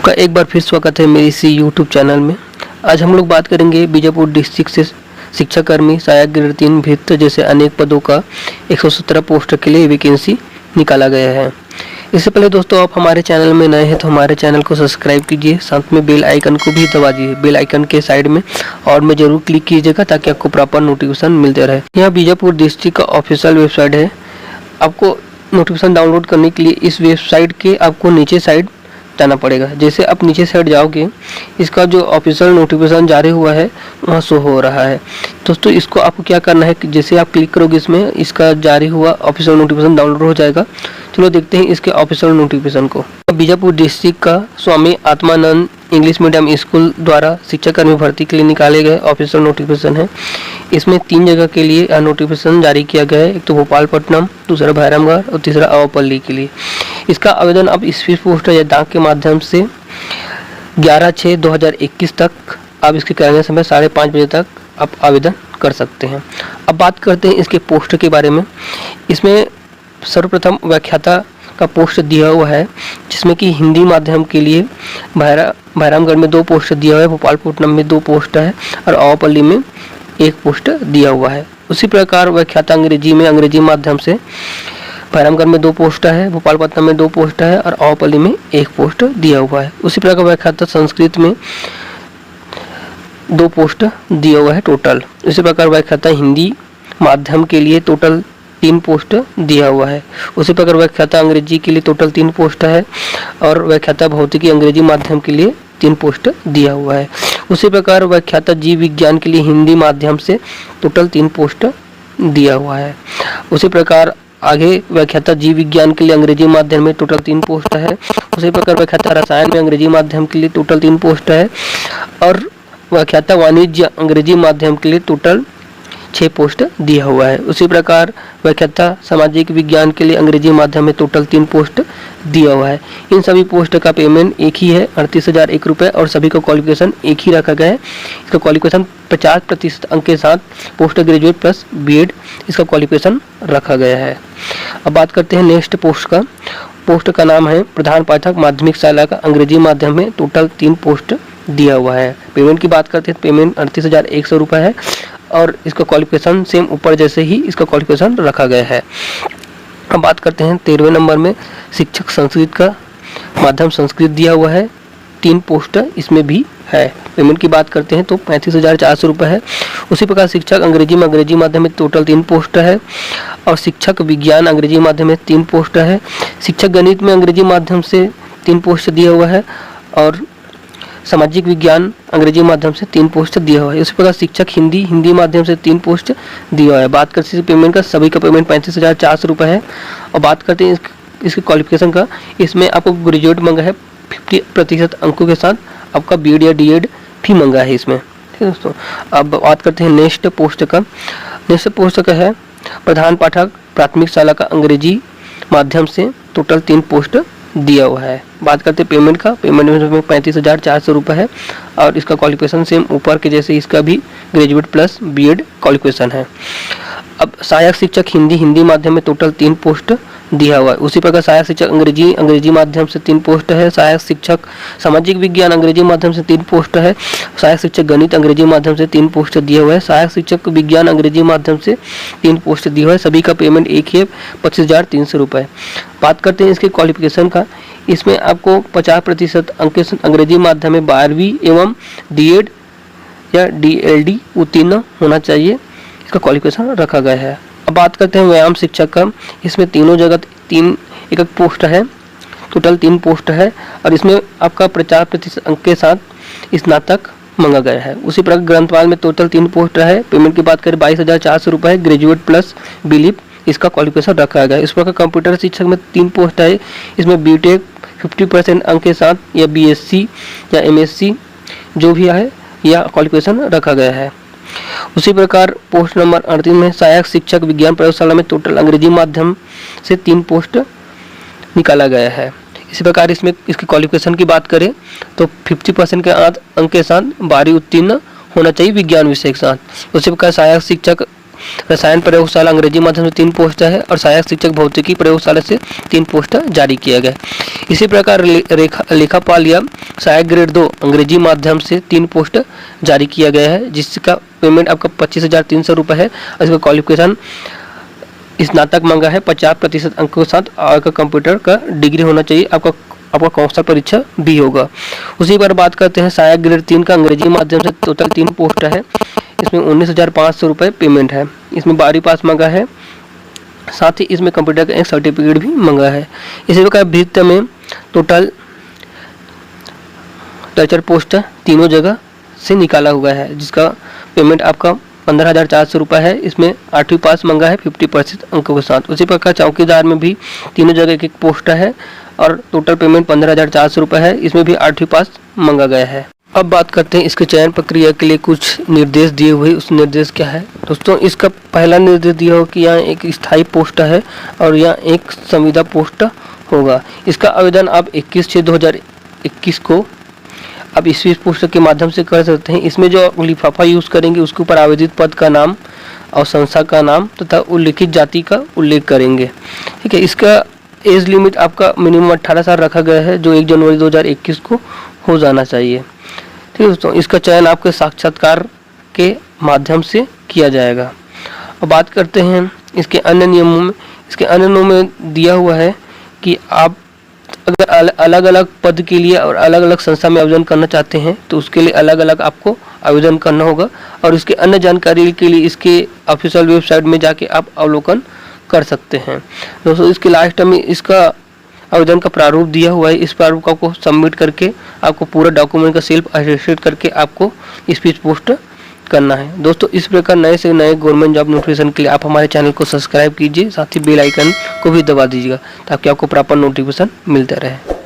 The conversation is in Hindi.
का एक बार फिर स्वागत है मेरे इसी यूट्यूब चैनल में। आज हम लोग बात करेंगे बीजापुर डिस्ट्रिक्ट से शिक्षाकर्मी, सहायक ग्रेड 3 भित्त जैसे अनेक पदों का 117 पोस्ट के लिए वैकेंसी निकाला गया है। इससे पहले दोस्तों, आप हमारे चैनल में नए हैं तो हमारे चैनल को सब्सक्राइब कीजिए, साथ में बेल आइकन को भी दबा दीजिए। बेल आइकन के साइड में और में जरूर क्लिक कीजिएगा ताकि आपको प्रॉपर नोटिफिकेशन मिलते रहे। यह बीजापुर डिस्ट्रिक्ट का ऑफिशियल वेबसाइट है। आपको नोटिफिकेशन डाउनलोड करने के लिए इस वेबसाइट के आपको नीचे साइड जाना पड़ेगा। जैसे आप नीचे साइड जाओगे, इसका जो ऑफिशियल नोटिफिकेशन जारी हुआ है वहाँ शो हो रहा है। दोस्तों, इसको आपको क्या करना है कि जैसे आप क्लिक करोगे इसमें, इसका जारी हुआ ऑफिशियल नोटिफिकेशन डाउनलोड हो जाएगा। चलो देखते हैं इसके ऑफिशियल नोटिफिकेशन को। बीजापुर डिस्ट्रिक्ट का Swami Atmanand English medium school द्वारा शिक्षाकर्मी भर्ती के लिए निकाले गए ऑफिशियल नोटिफिकेशन है। इसमें 3 जगह के लिए नोटिफिकेशन जारी किया गया है। एक तो भोपालपट्टनम, दूसरा भैरमगढ़ और तीसरा अवापल्ली के लिए। इसका आवेदन आप स्पीड पोस्ट या डाक के माध्यम से 11/6/2021 तक आप इसके करने समय 5:30 बजे तक आप आवेदन कर सकते हैं। अब बात करते हैं इसके पोस्ट के बारे में। इसमें सर्वप्रथम व्याख्याता का पोस्ट दिया हुआ है, जिसमें कि हिंदी माध्यम के लिए भैरमगढ़ में 2 पोस्ट दिया हुआ है, भोपालपट्टनम में 2 पोस्ट है और अवापल्ली में 1 पोस्ट दिया हुआ है। उसी प्रकार व्याख्याता अंग्रेजी माध्यम से भैरमगढ़ में 2 पोस्ट है, भोपालपट्टनम में 2 पोस्ट है और अवापल्ली में 1 पोस्ट दिया हुआ है। उसी प्रकार व्याख्याता संस्कृत में 2 पोस्ट दिया हुआ है टोटल। इसी प्रकार व्याख्याता हिंदी माध्यम के लिए टोटल 3 पोस्ट दिया हुआ है। उसी प्रकार व्याख्याता अंग्रेजी के लिए टोटल 3 पोस्ट है और व्याख्याता भौतिकी अंग्रेजी माध्यम के लिए 3 पोस्ट दिया हुआ है। उसी प्रकार व्याख्याता जीव विज्ञान के लिए हिंदी माध्यम से टोटल 3 पोस्ट दिया हुआ है। उसी प्रकार आगे व्याख्याता जीव विज्ञान के लिए अंग्रेजी माध्यम में टोटल 3 पोस्ट है। उसी प्रकार व्याख्याता रसायन में अंग्रेजी माध्यम के लिए टोटल 3 पोस्ट है और व्याख्याता वाणिज्य अंग्रेजी माध्यम के लिए टोटल 6 पोस्ट दिया हुआ है। उसी प्रकार व्याख्याता सामाजिक विज्ञान के लिए अंग्रेजी माध्यम में टोटल 3 पोस्ट दिया हुआ है। इन सभी पोस्ट का पेमेंट एक ही है, 38,001 रुपये, और सभी का क्वालिफिकेशन एक ही रखा गया है। इसका क्वालिफिकेशन 50% अंक के साथ पोस्ट ग्रेजुएट प्लस बीएड इसका क्वालिफिकेशन रखा गया है। अब बात करते हैं नेक्स्ट पोस्ट का। पोस्ट का नाम है प्रधान पाठक माध्यमिक शाला का अंग्रेजी माध्यम में टोटल 3 पोस्ट दिया हुआ है। पेमेंट की बात करते हैं, पेमेंट 38,100 रुपये है और इसका क्वालिफिकेशन सेम ऊपर जैसे ही इसका क्वालिफिकेशन रखा गया है। अब बात करते हैं 13वें नंबर में शिक्षक संस्कृत का माध्यम संस्कृत दिया हुआ है, 3 पोस्ट इसमें भी है। पेमेंट की बात करते हैं तो 35,400 रुपये है। उसी प्रकार शिक्षक अंग्रेजी माध्यम में टोटल 3 पोस्ट है और शिक्षक विज्ञान अंग्रेजी माध्यम में 3 पोस्ट है। शिक्षक गणित में अंग्रेजी माध्यम से 3 पोस्ट दिया हुआ है और सामाजिक विज्ञान अंग्रेजी माध्यम से 3 पोस्ट दिया हुआ है। इसी प्रकार शिक्षक हिंदी माध्यम से 3 पोस्ट दिया हुआ है। बात करते हैं पेमेंट का, सभी का पेमेंट 35,400 रुपये है। और बात करते हैं इसके क्वालिफिकेशन का, इसमें आपको ग्रेजुएट मांगा है 50% अंकों के साथ, आपका बीएड या डीएड भी मांगा है इसमें। ठीक है दोस्तों। अब बात करते हैं नेक्स्ट पोस्ट का। नेक्स्ट पोस्ट का है प्रधान पाठक प्राथमिक शाला का अंग्रेजी माध्यम से टोटल 3 पोस्ट दिया हुआ है। बात करते हैं पेमेंट का, पेमेंट में 35,400 रुपये है और इसका क्वालिफिकेशन सेम ऊपर के जैसे इसका भी ग्रेजुएट प्लस बीएड क्वालिफिकेशन है। अब सहायक शिक्षक हिंदी माध्यम में टोटल 3 पोस्ट दिया हुआ है। उसी प्रकार सहायक शिक्षक अंग्रेजी माध्यम से 3 पोस्ट है। सहायक शिक्षक सामाजिक विज्ञान अंग्रेजी माध्यम से 3 पोस्ट है। सहायक शिक्षक गणित अंग्रेजी माध्यम से 3 पोस्ट दिया हुआ है। सहायक शिक्षक विज्ञान अंग्रेजी माध्यम से 3 पोस्ट दिया हुआ है। सभी का पेमेंट एक ही है, 25,300 रुपये। बात करते हैं इसके क्वालिफिकेशन का। इसमें आपको 50% अंक अंग्रेजी माध्यम में 12वीं एवं डीएड या डीएलडी उत्तीर्ण होना चाहिए, इसका क्वालिफिकेशन रखा गया है। अब बात करते हैं व्यायाम शिक्षक का। इसमें तीनों जगह 3 एक पोस्ट है, टोटल 3 पोस्ट है और इसमें आपका 50% अंक के साथ स्नातक मांगा गया है। उसी प्रकार ग्रंथपाल में टोटल 3 पोस्ट है। पेमेंट की बात करें 22,400 रुपये है, ग्रेजुएट प्लस बिलीप इसका क्वालिफिकेशन रखा गया है। इस प्रकार कंप्यूटर शिक्षक में 3 पोस्ट है, इसमें बीटेक 50% अंक के साथ या बीएससी या एमएससी जो भी है यह क्वालिफिकेशन रखा गया है। उसी प्रकार पोस्ट नंबर 38 में सहायक शिक्षक विज्ञान प्रयोगशाला में टोटल अंग्रेजी माध्यम से 3 पोस्ट निकाला गया है। इसी प्रकार इसमें इसकी क्वालिफिकेशन की बात करें तो 50% के अंक के साथ 12वीं उत्तीर्ण होना चाहिए विज्ञान विषय के साथ। उसी प्रकार सहायक शिक्षक रसायन प्रयोगशाला अंग्रेजी माध्यम से 3 पोस्ट है और सहायक शिक्षक भौतिकी प्रयोगशाला से 3 पोस्ट जारी किया गया। इसी प्रकार लेखापाल या सहायक ग्रेड 2 अंग्रेजी माध्यम से 3 पोस्ट जारी किया गया है, जिसका पेमेंट आपका 25,300 रुपये है। इसका क्वालिफिकेशन स्नातक मांगा है 50% अंकों के साथ, और कंप्यूटर का डिग्री होना चाहिए। आपका कौशल परीक्षा भी होगा। उसी पर बात करते हैं सहायक ग्रेड 3 का अंग्रेजी माध्यम से टोटल 3 पोस्ट है। इसमें 19,500 रुपये पेमेंट है। इसमें 12वीं पास मांगा है, साथ ही इसमें कंप्यूटर का एक सर्टिफिकेट भी मांगा है। इसी प्रकार वित्त में टोटल 13 पोस्ट तीनों जगह से निकाला हुआ है, जिसका पेमेंट आपका 15,400 रुपये है। इसमें 8वीं पास मांगा है 50% अंकों के साथ। उसी प्रकार चौकीदार में भी तीनों जगह एक पोस्ट है और टोटल पेमेंट 15,400 रुपये है। इसमें भी 8वीं पास मांगा गया है। अब बात करते हैं इसके चयन प्रक्रिया के लिए कुछ निर्देश दिए हुए। उस निर्देश क्या है दोस्तों, इसका पहला निर्देश दिया हो कि यहाँ एक स्थायी पोस्ट है और यहाँ एक संविदा पोस्ट होगा। इसका आवेदन आप 21/6/2021 को आप इस पोस्ट के माध्यम से कर सकते हैं। इसमें जो लिफाफा यूज़ करेंगे उसके ऊपर आवेदित पद का नाम और संस्था का नाम तथा उल्लिखित जाति का उल्लेख करेंगे। ठीक है, इसका एज लिमिट आपका मिनिमम 18 साल रखा गया है, जो 1 जनवरी 2021 को हो जाना चाहिए। ठीक है दोस्तों, इसका चयन आपके साक्षात्कार के माध्यम से किया जाएगा। अब बात करते हैं इसके अन्य नियमों में। इसके अन्य नियमों में दिया हुआ है कि आप अगर अलग अलग पद के लिए और अलग अलग संस्था में आवेदन करना चाहते हैं तो उसके लिए अलग अलग आपको आवेदन करना होगा, और इसके अन्य जानकारी के लिए इसके ऑफिशियल वेबसाइट में जाके आप अवलोकन कर सकते हैं। दोस्तों, इसके लास्ट में इसका आवेदन का प्रारूप दिया हुआ है। इस प्रारूप को आपको सबमिट करके आपको पूरा डॉक्यूमेंट का सेल्फ अटेस्टेड करके आपको स्पीच पोस्ट करना है। दोस्तों, इस प्रकार नए से नए गवर्नमेंट जॉब नोटिफिकेशन के लिए आप हमारे चैनल को सब्सक्राइब कीजिए, साथ ही बेल आइकन को भी दबा दीजिएगा ताकि आपको प्रॉपर नोटिफिकेशन मिलता रहे।